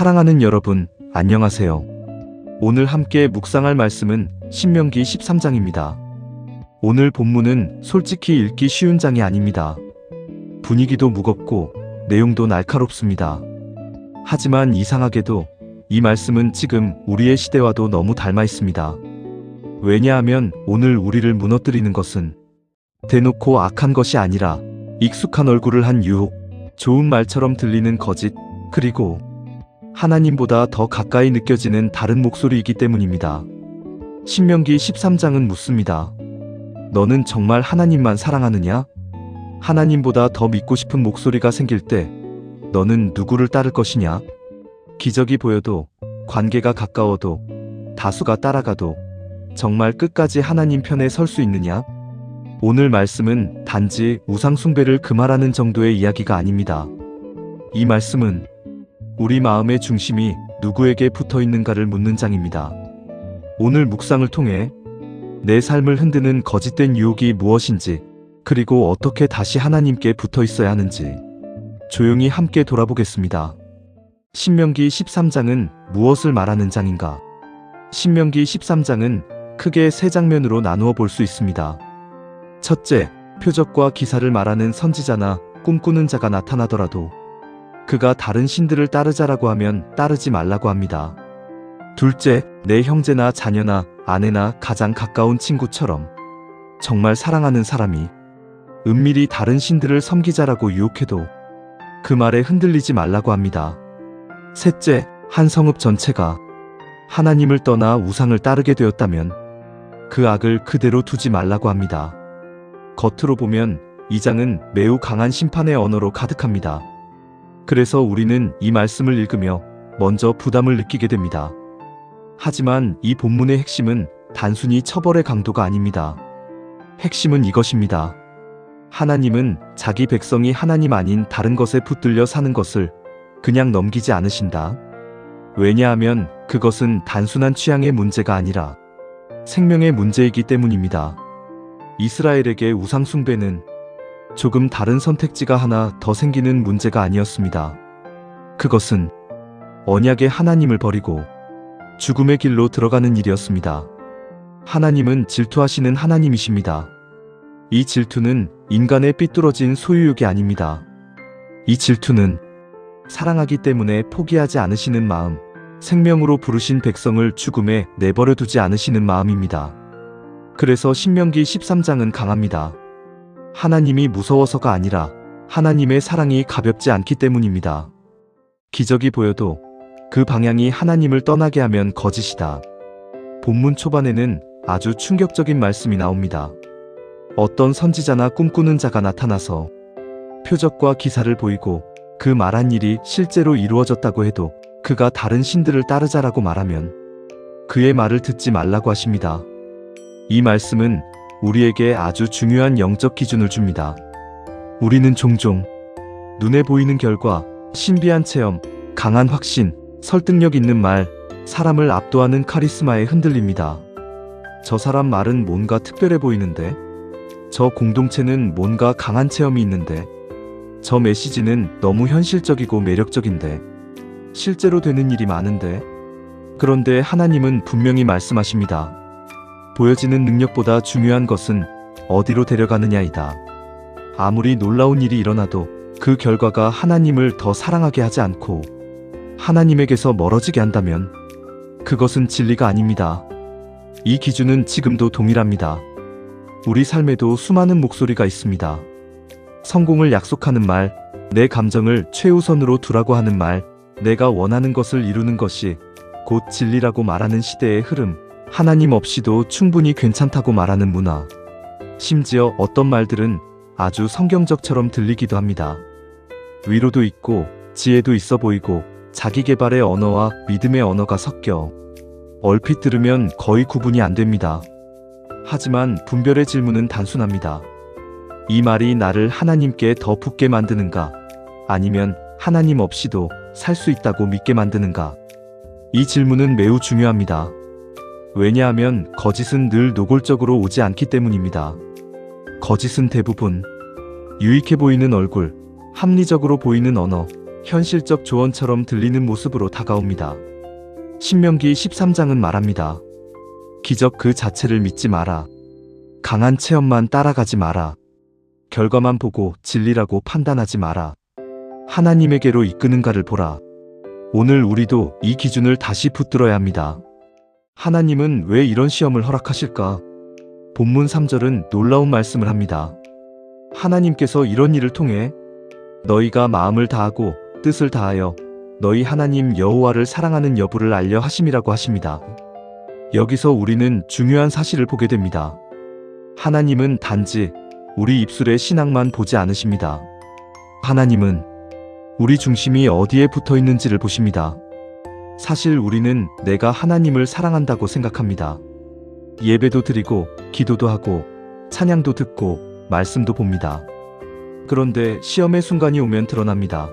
사랑하는 여러분, 안녕하세요. 오늘 함께 묵상할 말씀은 신명기 13장입니다. 오늘 본문은 솔직히 읽기 쉬운 장이 아닙니다. 분위기도 무겁고 내용도 날카롭습니다. 하지만 이상하게도 이 말씀은 지금 우리의 시대와도 너무 닮아 있습니다. 왜냐하면 오늘 우리를 무너뜨리는 것은 대놓고 악한 것이 아니라 익숙한 얼굴을 한 유혹, 좋은 말처럼 들리는 거짓, 그리고 하나님보다 더 가까이 느껴지는 다른 목소리이기 때문입니다. 신명기 13장은 묻습니다. 너는 정말 하나님만 사랑하느냐? 하나님보다 더 믿고 싶은 목소리가 생길 때 너는 누구를 따를 것이냐? 기적이 보여도, 관계가 가까워도, 다수가 따라가도 정말 끝까지 하나님 편에 설 수 있느냐? 오늘 말씀은 단지 우상 숭배를 금하라는 정도의 이야기가 아닙니다. 이 말씀은 우리 마음의 중심이 누구에게 붙어 있는가를 묻는 장입니다. 오늘 묵상을 통해 내 삶을 흔드는 거짓된 유혹이 무엇인지, 그리고 어떻게 다시 하나님께 붙어 있어야 하는지 조용히 함께 돌아보겠습니다. 신명기 13장은 무엇을 말하는 장인가? 신명기 13장은 크게 세 장면으로 나누어 볼 수 있습니다. 첫째, 표적과 기사를 말하는 선지자나 꿈꾸는 자가 나타나더라도 그가 다른 신들을 따르자라고 하면 따르지 말라고 합니다. 둘째, 내 형제나 자녀나 아내나 가장 가까운 친구처럼 정말 사랑하는 사람이 은밀히 다른 신들을 섬기자라고 유혹해도 그 말에 흔들리지 말라고 합니다. 셋째, 한 성읍 전체가 하나님을 떠나 우상을 따르게 되었다면 그 악을 그대로 두지 말라고 합니다. 겉으로 보면 이 장은 매우 강한 심판의 언어로 가득합니다. 그래서 우리는 이 말씀을 읽으며 먼저 부담을 느끼게 됩니다. 하지만 이 본문의 핵심은 단순히 처벌의 강도가 아닙니다. 핵심은 이것입니다. 하나님은 자기 백성이 하나님 아닌 다른 것에 붙들려 사는 것을 그냥 넘기지 않으신다. 왜냐하면 그것은 단순한 취향의 문제가 아니라 생명의 문제이기 때문입니다. 이스라엘에게 우상 숭배는 조금 다른 선택지가 하나 더 생기는 문제가 아니었습니다. 그것은 언약의 하나님을 버리고 죽음의 길로 들어가는 일이었습니다. 하나님은 질투하시는 하나님이십니다. 이 질투는 인간의 삐뚤어진 소유욕이 아닙니다. 이 질투는 사랑하기 때문에 포기하지 않으시는 마음, 생명으로 부르신 백성을 죽음에 내버려 두지 않으시는 마음입니다. 그래서 신명기 13장은 강합니다. 하나님이 무서워서가 아니라 하나님의 사랑이 가볍지 않기 때문입니다. 기적이 보여도 그 방향이 하나님을 떠나게 하면 거짓이다. 본문 초반에는 아주 충격적인 말씀이 나옵니다. 어떤 선지자나 꿈꾸는 자가 나타나서 표적과 기사를 보이고 그 말한 일이 실제로 이루어졌다고 해도 그가 다른 신들을 따르자라고 말하면 그의 말을 듣지 말라고 하십니다. 이 말씀은 우리에게 아주 중요한 영적 기준을 줍니다. 우리는 종종 눈에 보이는 결과, 신비한 체험, 강한 확신, 설득력 있는 말, 사람을 압도하는 카리스마에 흔들립니다. 저 사람 말은 뭔가 특별해 보이는데, 저 공동체는 뭔가 강한 체험이 있는데, 저 메시지는 너무 현실적이고 매력적인데, 실제로 되는 일이 많은데. 그런데 하나님은 분명히 말씀하십니다. 보여지는 능력보다 중요한 것은 어디로 데려가느냐이다. 아무리 놀라운 일이 일어나도 그 결과가 하나님을 더 사랑하게 하지 않고 하나님에게서 멀어지게 한다면 그것은 진리가 아닙니다. 이 기준은 지금도 동일합니다. 우리 삶에도 수많은 목소리가 있습니다. 성공을 약속하는 말, 내 감정을 최우선으로 두라고 하는 말, 내가 원하는 것을 이루는 것이 곧 진리라고 말하는 시대의 흐름, 하나님 없이도 충분히 괜찮다고 말하는 문화. 심지어 어떤 말들은 아주 성경적처럼 들리기도 합니다. 위로도 있고 지혜도 있어 보이고 자기 개발의 언어와 믿음의 언어가 섞여 얼핏 들으면 거의 구분이 안 됩니다. 하지만 분별의 질문은 단순합니다. 이 말이 나를 하나님께 더 붙게 만드는가? 아니면 하나님 없이도 살 수 있다고 믿게 만드는가? 이 질문은 매우 중요합니다. 왜냐하면 거짓은 늘 노골적으로 오지 않기 때문입니다. 거짓은 대부분 유익해 보이는 얼굴, 합리적으로 보이는 언어, 현실적 조언처럼 들리는 모습으로 다가옵니다. 신명기 13장은 말합니다. 기적 그 자체를 믿지 마라. 강한 체험만 따라가지 마라. 결과만 보고 진리라고 판단하지 마라. 하나님에게로 이끄는가를 보라. 오늘 우리도 이 기준을 다시 붙들어야 합니다. 하나님은 왜 이런 시험을 허락하실까? 본문 3절은 놀라운 말씀을 합니다. 하나님께서 이런 일을 통해 너희가 마음을 다하고 뜻을 다하여 너희 하나님 여호와를 사랑하는 여부를 알려 하심이라고 하십니다. 여기서 우리는 중요한 사실을 보게 됩니다. 하나님은 단지 우리 입술의 신앙만 보지 않으십니다. 하나님은 우리 중심이 어디에 붙어 있는지를 보십니다. 사실 우리는 내가 하나님을 사랑한다고 생각합니다. 예배도 드리고 기도도 하고 찬양도 듣고 말씀도 봅니다. 그런데 시험의 순간이 오면 드러납니다.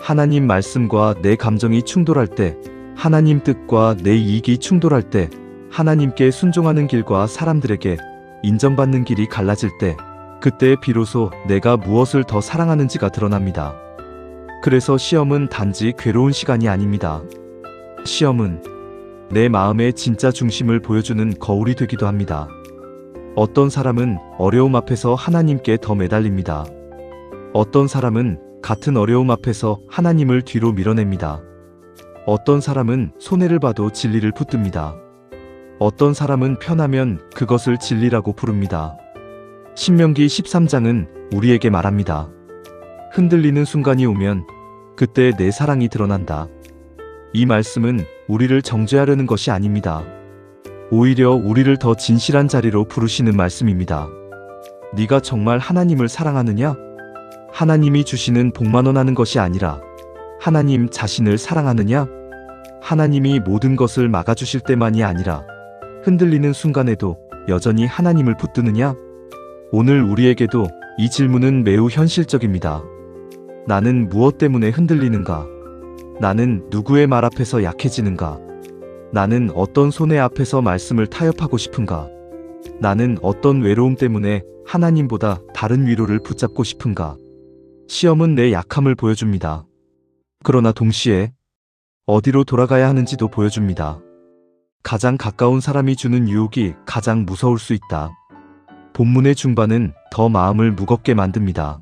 하나님 말씀과 내 감정이 충돌할 때, 하나님 뜻과 내 이익이 충돌할 때, 하나님께 순종하는 길과 사람들에게 인정받는 길이 갈라질 때, 그때 비로소 내가 무엇을 더 사랑하는지가 드러납니다. 그래서 시험은 단지 괴로운 시간이 아닙니다. 시험은 내 마음의 진짜 중심을 보여주는 거울이 되기도 합니다. 어떤 사람은 어려움 앞에서 하나님께 더 매달립니다. 어떤 사람은 같은 어려움 앞에서 하나님을 뒤로 밀어냅니다. 어떤 사람은 손해를 봐도 진리를 붙듭니다. 어떤 사람은 편하면 그것을 진리라고 부릅니다. 신명기 13장은 우리에게 말합니다. 흔들리는 순간이 오면 그때 내 사랑이 드러난다. 이 말씀은 우리를 정죄하려는 것이 아닙니다. 오히려 우리를 더 진실한 자리로 부르시는 말씀입니다. 네가 정말 하나님을 사랑하느냐? 하나님이 주시는 복만 원하는 것이 아니라 하나님 자신을 사랑하느냐? 하나님이 모든 것을 막아주실 때만이 아니라 흔들리는 순간에도 여전히 하나님을 붙드느냐? 오늘 우리에게도 이 질문은 매우 현실적입니다. 나는 무엇 때문에 흔들리는가? 나는 누구의 말 앞에서 약해지는가? 나는 어떤 손해 앞에서 말씀을 타협하고 싶은가? 나는 어떤 외로움 때문에 하나님보다 다른 위로를 붙잡고 싶은가? 시험은 내 약함을 보여줍니다. 그러나 동시에 어디로 돌아가야 하는지도 보여줍니다. 가장 가까운 사람이 주는 유혹이 가장 무서울 수 있다. 본문의 중반은 더 마음을 무겁게 만듭니다.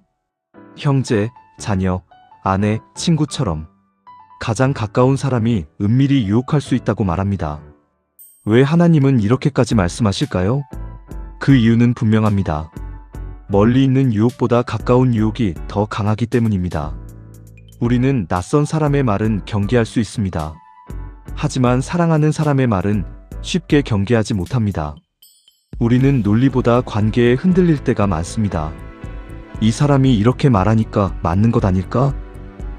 형제, 자녀, 아내, 친구처럼 가장 가까운 사람이 은밀히 유혹할 수 있다고 말합니다. 왜 하나님은 이렇게까지 말씀하실까요? 그 이유는 분명합니다. 멀리 있는 유혹보다 가까운 유혹이 더 강하기 때문입니다. 우리는 낯선 사람의 말은 경계할 수 있습니다. 하지만 사랑하는 사람의 말은 쉽게 경계하지 못합니다. 우리는 논리보다 관계에 흔들릴 때가 많습니다. 이 사람이 이렇게 말하니까 맞는 것 아닐까?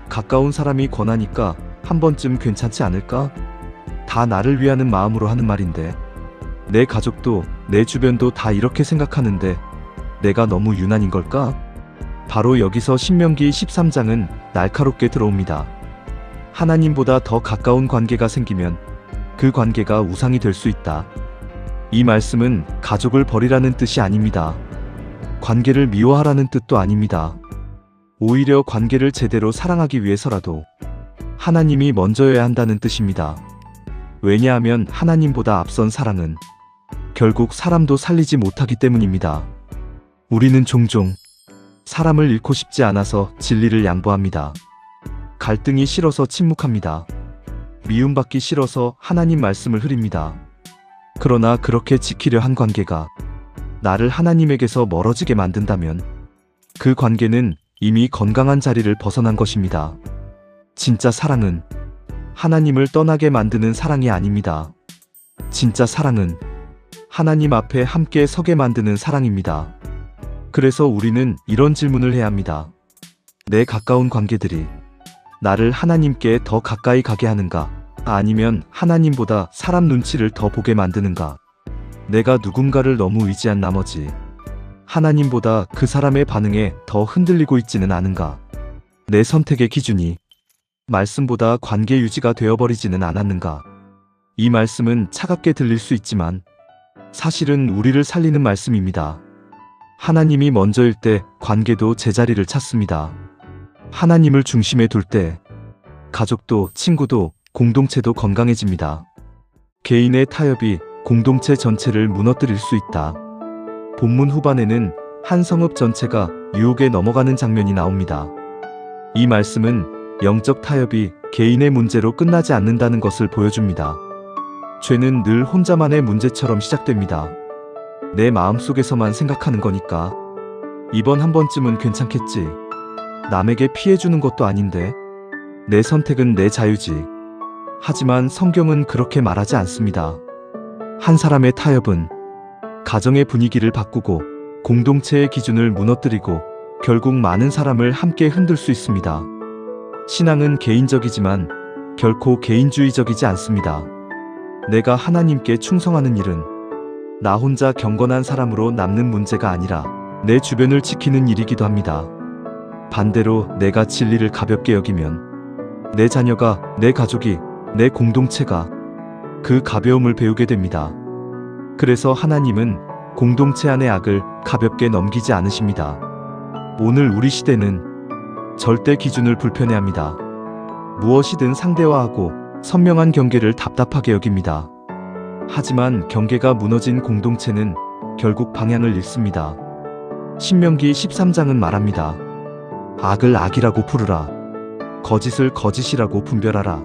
가까운 사람이 권하니까 한 번쯤 괜찮지 않을까? 다 나를 위하는 마음으로 하는 말인데, 내 가족도 내 주변도 다 이렇게 생각하는데 내가 너무 유난인 걸까? 바로 여기서 신명기 13장은 날카롭게 들어옵니다. 하나님보다 더 가까운 관계가 생기면 그 관계가 우상이 될 수 있다. 이 말씀은 가족을 버리라는 뜻이 아닙니다. 관계를 미워하라는 뜻도 아닙니다. 오히려 관계를 제대로 사랑하기 위해서라도 하나님이 먼저여야 한다는 뜻입니다. 왜냐하면 하나님보다 앞선 사랑은 결국 사람도 살리지 못하기 때문입니다. 우리는 종종 사람을 잃고 싶지 않아서 진리를 양보합니다. 갈등이 싫어서 침묵합니다. 미움받기 싫어서 하나님 말씀을 흐립니다. 그러나 그렇게 지키려 한 관계가 나를 하나님에게서 멀어지게 만든다면 그 관계는 이미 건강한 자리를 벗어난 것입니다. 진짜 사랑은 하나님을 떠나게 만드는 사랑이 아닙니다. 진짜 사랑은 하나님 앞에 함께 서게 만드는 사랑입니다. 그래서 우리는 이런 질문을 해야 합니다. 내 가까운 관계들이 나를 하나님께 더 가까이 가게 하는가? 아니면 하나님보다 사람 눈치를 더 보게 만드는가? 내가 누군가를 너무 의지한 나머지 하나님보다 그 사람의 반응에 더 흔들리고 있지는 않은가? 내 선택의 기준이 말씀보다 관계 유지가 되어버리지는 않았는가? 이 말씀은 차갑게 들릴 수 있지만 사실은 우리를 살리는 말씀입니다. 하나님이 먼저일 때 관계도 제자리를 찾습니다. 하나님을 중심에 둘 때 가족도, 친구도, 공동체도 건강해집니다. 개인의 타협이 공동체 전체를 무너뜨릴 수 있다. 본문 후반에는 한 성읍 전체가 유혹에 넘어가는 장면이 나옵니다. 이 말씀은 영적 타협이 개인의 문제로 끝나지 않는다는 것을 보여줍니다. 죄는 늘 혼자만의 문제처럼 시작됩니다. 내 마음속에서만 생각하는 거니까. 이번 한 번쯤은 괜찮겠지. 남에게 피해 주는 것도 아닌데. 내 선택은 내 자유지. 하지만 성경은 그렇게 말하지 않습니다. 한 사람의 타협은 가정의 분위기를 바꾸고 공동체의 기준을 무너뜨리고 결국 많은 사람을 함께 흔들 수 있습니다. 신앙은 개인적이지만 결코 개인주의적이지 않습니다. 내가 하나님께 충성하는 일은 나 혼자 경건한 사람으로 남는 문제가 아니라 내 주변을 지키는 일이기도 합니다. 반대로 내가 진리를 가볍게 여기면 내 자녀가, 내 가족이, 내 공동체가 그 가벼움을 배우게 됩니다. 그래서 하나님은 공동체 안의 악을 가볍게 넘기지 않으십니다. 오늘 우리 시대는 절대 기준을 불편해합니다. 무엇이든 상대화하고 선명한 경계를 답답하게 여깁니다. 하지만 경계가 무너진 공동체는 결국 방향을 잃습니다. 신명기 13장은 말합니다. 악을 악이라고 부르라. 거짓을 거짓이라고 분별하라.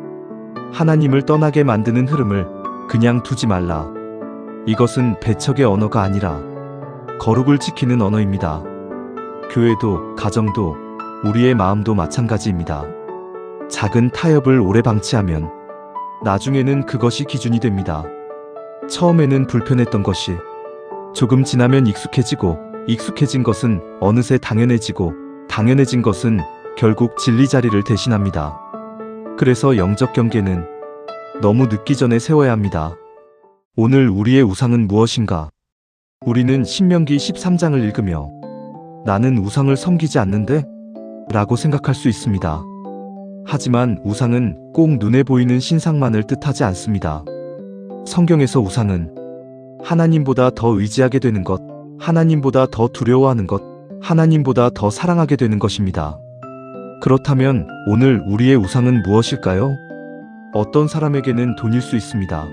하나님을 떠나게 만드는 흐름을 그냥 두지 말라. 이것은 배척의 언어가 아니라 거룩을 지키는 언어입니다. 교회도, 가정도, 우리의 마음도 마찬가지입니다. 작은 타협을 오래 방치하면 나중에는 그것이 기준이 됩니다. 처음에는 불편했던 것이 조금 지나면 익숙해지고, 익숙해진 것은 어느새 당연해지고, 당연해진 것은 결국 진리 자리를 대신합니다. 그래서 영적 경계는 너무 늦기 전에 세워야 합니다. 오늘 우리의 우상은 무엇인가? 우리는 신명기 13장을 읽으며 나는 우상을 섬기지 않는데? 라고 생각할 수 있습니다. 하지만 우상은 꼭 눈에 보이는 신상만을 뜻하지 않습니다. 성경에서 우상은 하나님보다 더 의지하게 되는 것, 하나님보다 더 두려워하는 것, 하나님보다 더 사랑하게 되는 것입니다. 그렇다면 오늘 우리의 우상은 무엇일까요? 어떤 사람에게는 돈일 수 있습니다.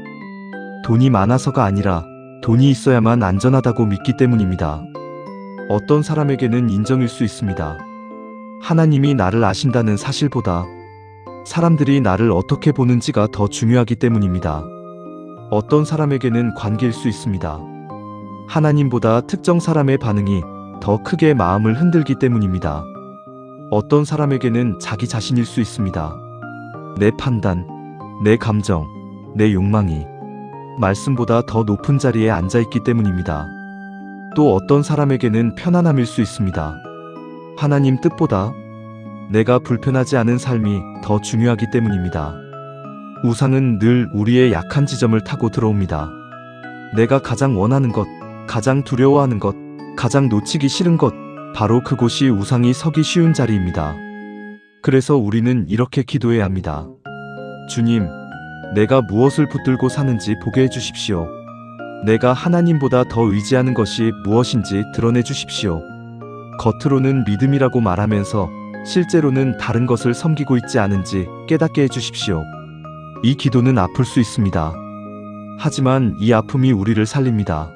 돈이 많아서가 아니라 돈이 있어야만 안전하다고 믿기 때문입니다. 어떤 사람에게는 인정일 수 있습니다. 하나님이 나를 아신다는 사실보다 사람들이 나를 어떻게 보는지가 더 중요하기 때문입니다. 어떤 사람에게는 관계일 수 있습니다. 하나님보다 특정 사람의 반응이 더 크게 마음을 흔들기 때문입니다. 어떤 사람에게는 자기 자신일 수 있습니다. 내 판단, 내 감정, 내 욕망이 말씀보다 더 높은 자리에 앉아있기 때문입니다. 또 어떤 사람에게는 편안함일 수 있습니다. 하나님 뜻보다 내가 불편하지 않은 삶이 더 중요하기 때문입니다. 우상은 늘 우리의 약한 지점을 타고 들어옵니다. 내가 가장 원하는 것, 가장 두려워하는 것, 가장 놓치기 싫은 것, 바로 그곳이 우상이 서기 쉬운 자리입니다. 그래서 우리는 이렇게 기도해야 합니다. 주님, 내가 무엇을 붙들고 사는지 보게 해주십시오. 내가 하나님보다 더 의지하는 것이 무엇인지 드러내 주십시오. 겉으로는 믿음이라고 말하면서 실제로는 다른 것을 섬기고 있지 않은지 깨닫게 해주십시오. 이 기도는 아플 수 있습니다. 하지만 이 아픔이 우리를 살립니다.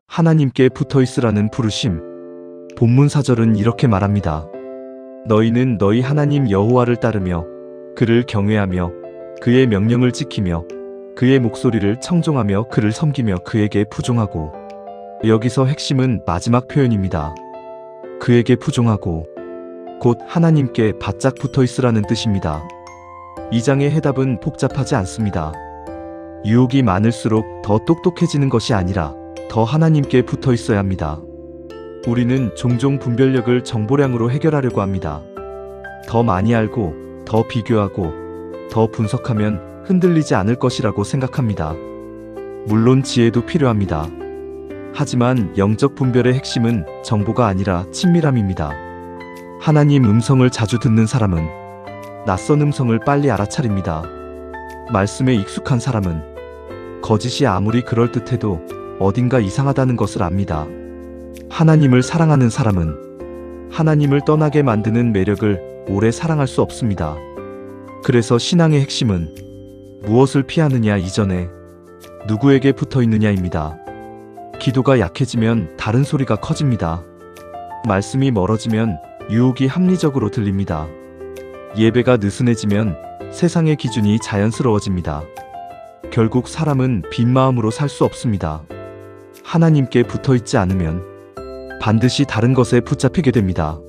하나님께 붙어 있으라는 부르심. 본문 4절은 이렇게 말합니다. 너희는 너희 하나님 여호와를 따르며 그를 경외하며 그의 명령을 지키며 그의 목소리를 청종하며 그를 섬기며 그에게 부종하고. 여기서 핵심은 마지막 표현입니다. 그에게 부종하고, 곧 하나님께 바짝 붙어 있으라는 뜻입니다. 이 장의 해답은 복잡하지 않습니다. 유혹이 많을수록 더 똑똑해지는 것이 아니라 더 하나님께 붙어 있어야 합니다. 우리는 종종 분별력을 정보량으로 해결하려고 합니다. 더 많이 알고, 더 비교하고, 더 분석하면 흔들리지 않을 것이라고 생각합니다. 물론 지혜도 필요합니다. 하지만 영적 분별의 핵심은 정보가 아니라 친밀함입니다. 하나님 음성을 자주 듣는 사람은 낯선 음성을 빨리 알아차립니다. 말씀에 익숙한 사람은 거짓이 아무리 그럴듯해도 어딘가 이상하다는 것을 압니다. 하나님을 사랑하는 사람은 하나님을 떠나게 만드는 매력을 오래 사랑할 수 없습니다. 그래서 신앙의 핵심은 무엇을 피하느냐 이전에 누구에게 붙어 있느냐입니다. 기도가 약해지면 다른 소리가 커집니다. 말씀이 멀어지면 유혹이 합리적으로 들립니다. 예배가 느슨해지면 세상의 기준이 자연스러워집니다. 결국 사람은 빈 마음으로 살 수 없습니다. 하나님께 붙어 있지 않으면 반드시 다른 것에 붙잡히게 됩니다.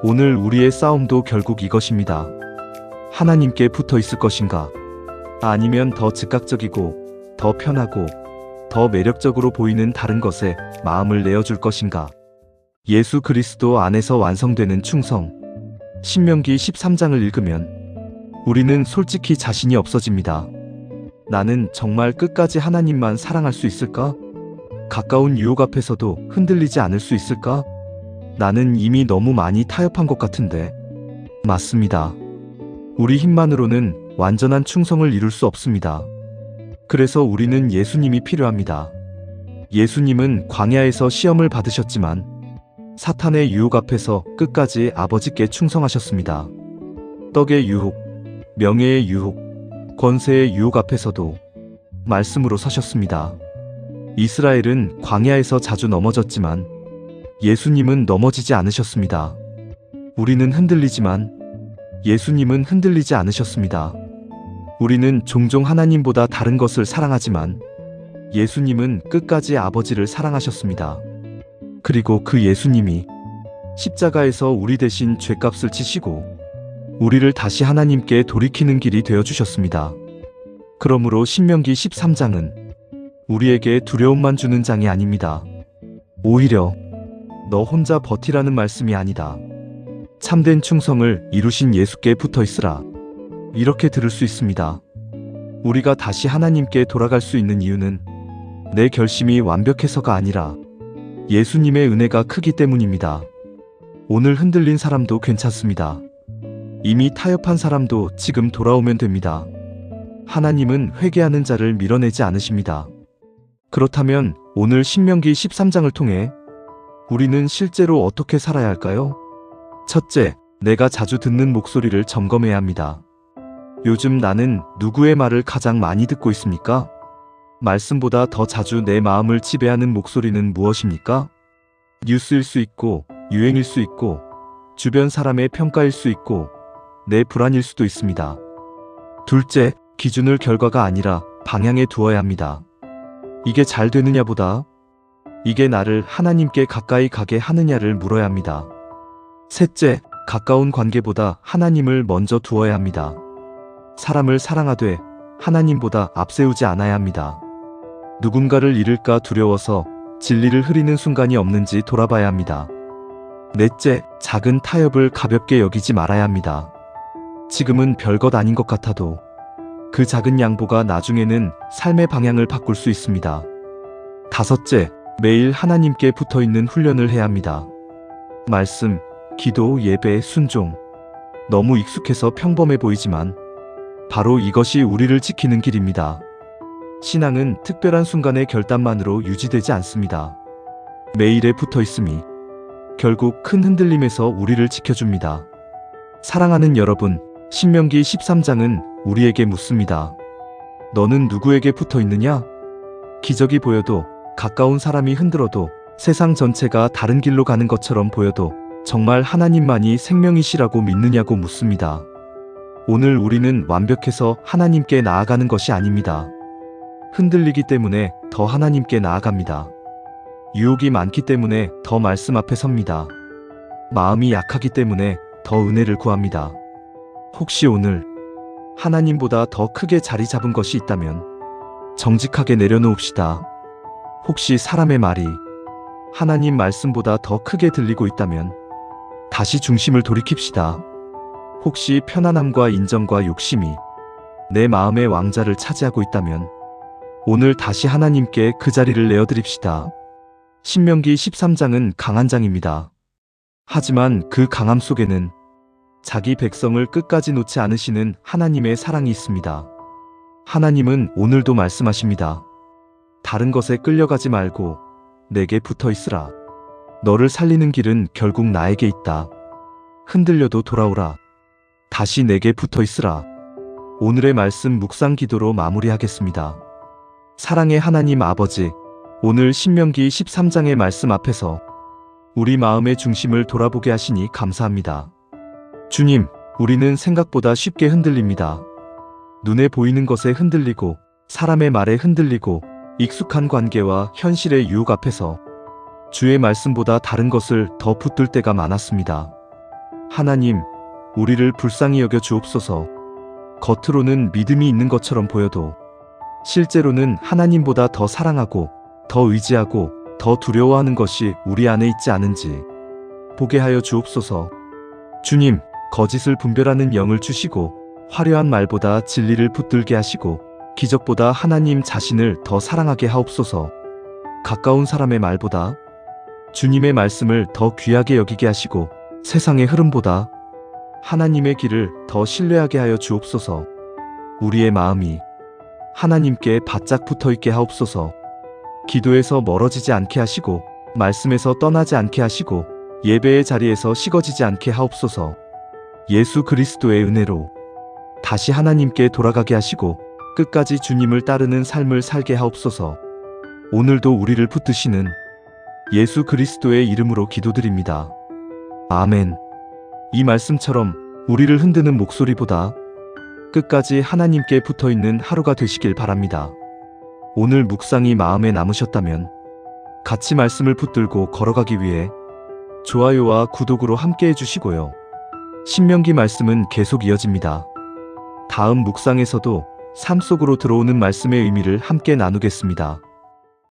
오늘 우리의 싸움도 결국 이것입니다. 하나님께 붙어 있을 것인가? 아니면 더 즉각적이고 더 편하고 더 매력적으로 보이는 다른 것에 마음을 내어줄 것인가? 예수 그리스도 안에서 완성되는 충성. 신명기 13장을 읽으면 우리는 솔직히 자신이 없어집니다. 나는 정말 끝까지 하나님만 사랑할 수 있을까? 가까운 유혹 앞에서도 흔들리지 않을 수 있을까? 나는 이미 너무 많이 타협한 것 같은데. 맞습니다. 우리 힘만으로는 완전한 충성을 이룰 수 없습니다. 그래서 우리는 예수님이 필요합니다. 예수님은 광야에서 시험을 받으셨지만 사탄의 유혹 앞에서 끝까지 아버지께 충성하셨습니다. 떡의 유혹, 명예의 유혹, 권세의 유혹 앞에서도 말씀으로 서셨습니다. 이스라엘은 광야에서 자주 넘어졌지만 예수님은 넘어지지 않으셨습니다. 우리는 흔들리지만 예수님은 흔들리지 않으셨습니다. 우리는 종종 하나님보다 다른 것을 사랑하지만 예수님은 끝까지 아버지를 사랑하셨습니다. 그리고 그 예수님이 십자가에서 우리 대신 죗값을 치시고 우리를 다시 하나님께 돌이키는 길이 되어주셨습니다. 그러므로 신명기 13장은 우리에게 두려움만 주는 장이 아닙니다. 오히려 너 혼자 버티라는 말씀이 아니다. 참된 충성을 이루신 예수께 붙어 있으라. 이렇게 들을 수 있습니다. 우리가 다시 하나님께 돌아갈 수 있는 이유는 내 결심이 완벽해서가 아니라 예수님의 은혜가 크기 때문입니다. 오늘 흔들린 사람도 괜찮습니다. 이미 타협한 사람도 지금 돌아오면 됩니다. 하나님은 회개하는 자를 밀어내지 않으십니다. 그렇다면 오늘 신명기 13장을 통해 우리는 실제로 어떻게 살아야 할까요? 첫째, 내가 자주 듣는 목소리를 점검해야 합니다. 요즘 나는 누구의 말을 가장 많이 듣고 있습니까? 말씀보다 더 자주 내 마음을 지배하는 목소리는 무엇입니까? 뉴스일 수 있고, 유행일 수 있고, 주변 사람의 평가일 수 있고, 내 불안일 수도 있습니다. 둘째, 기준을 결과가 아니라 방향에 두어야 합니다. 이게 잘 되느냐보다 이게 나를 하나님께 가까이 가게 하느냐를 물어야 합니다. 셋째, 가까운 관계보다 하나님을 먼저 두어야 합니다. 사람을 사랑하되 하나님보다 앞세우지 않아야 합니다. 누군가를 잃을까 두려워서 진리를 흐리는 순간이 없는지 돌아봐야 합니다. 넷째, 작은 타협을 가볍게 여기지 말아야 합니다. 지금은 별것 아닌 것 같아도 그 작은 양보가 나중에는 삶의 방향을 바꿀 수 있습니다. 다섯째, 매일 하나님께 붙어 있는 훈련을 해야 합니다. 말씀, 기도, 예배, 순종. 너무 익숙해서 평범해 보이지만 바로 이것이 우리를 지키는 길입니다. 신앙은 특별한 순간의 결단만으로 유지되지 않습니다. 매일에 붙어 있음이 결국 큰 흔들림에서 우리를 지켜줍니다. 사랑하는 여러분, 신명기 13장은 우리에게 묻습니다. 너는 누구에게 붙어 있느냐? 기적이 보여도, 가까운 사람이 흔들어도, 세상 전체가 다른 길로 가는 것처럼 보여도 정말 하나님만이 생명이시라고 믿느냐고 묻습니다. 오늘 우리는 완벽해서 하나님께 나아가는 것이 아닙니다. 흔들리기 때문에 더 하나님께 나아갑니다. 유혹이 많기 때문에 더 말씀 앞에 섭니다. 마음이 약하기 때문에 더 은혜를 구합니다. 혹시 오늘 하나님보다 더 크게 자리 잡은 것이 있다면 정직하게 내려놓읍시다. 혹시 사람의 말이 하나님 말씀보다 더 크게 들리고 있다면 다시 중심을 돌이킵시다. 혹시 편안함과 인정과 욕심이 내 마음의 왕자를 차지하고 있다면 오늘 다시 하나님께 그 자리를 내어드립시다. 신명기 13장은 강한 장입니다. 하지만 그 강함 속에는 자기 백성을 끝까지 놓지 않으시는 하나님의 사랑이 있습니다. 하나님은 오늘도 말씀하십니다. 다른 것에 끌려가지 말고 내게 붙어 있으라. 너를 살리는 길은 결국 나에게 있다. 흔들려도 돌아오라. 다시 내게 붙어 있으라. 오늘의 말씀 묵상 기도로 마무리하겠습니다. 사랑의 하나님 아버지, 오늘 신명기 13장의 말씀 앞에서 우리 마음의 중심을 돌아보게 하시니 감사합니다. 주님, 우리는 생각보다 쉽게 흔들립니다. 눈에 보이는 것에 흔들리고, 사람의 말에 흔들리고, 익숙한 관계와 현실의 유혹 앞에서 주의 말씀보다 다른 것을 더 붙들 때가 많았습니다. 하나님, 우리를 불쌍히 여겨 주옵소서. 겉으로는 믿음이 있는 것처럼 보여도 실제로는 하나님보다 더 사랑하고 더 의지하고 더 두려워하는 것이 우리 안에 있지 않은지 보게 하여 주옵소서. 주님, 거짓을 분별하는 영을 주시고 화려한 말보다 진리를 붙들게 하시고 기적보다 하나님 자신을 더 사랑하게 하옵소서. 가까운 사람의 말보다 주님의 말씀을 더 귀하게 여기게 하시고 세상의 흐름보다 하나님의 길을 더 신뢰하게 하여 주옵소서. 우리의 마음이 하나님께 바짝 붙어 있게 하옵소서. 기도에서 멀어지지 않게 하시고 말씀에서 떠나지 않게 하시고 예배의 자리에서 식어지지 않게 하옵소서. 예수 그리스도의 은혜로 다시 하나님께 돌아가게 하시고 끝까지 주님을 따르는 삶을 살게 하옵소서. 오늘도 우리를 붙드시는 예수 그리스도의 이름으로 기도드립니다. 아멘. 이 말씀처럼 우리를 흔드는 목소리보다 끝까지 하나님께 붙어있는 하루가 되시길 바랍니다. 오늘 묵상이 마음에 남으셨다면 같이 말씀을 붙들고 걸어가기 위해 좋아요와 구독으로 함께 해주시고요. 신명기 말씀은 계속 이어집니다. 다음 묵상에서도 삶 속으로 들어오는 말씀의 의미를 함께 나누겠습니다.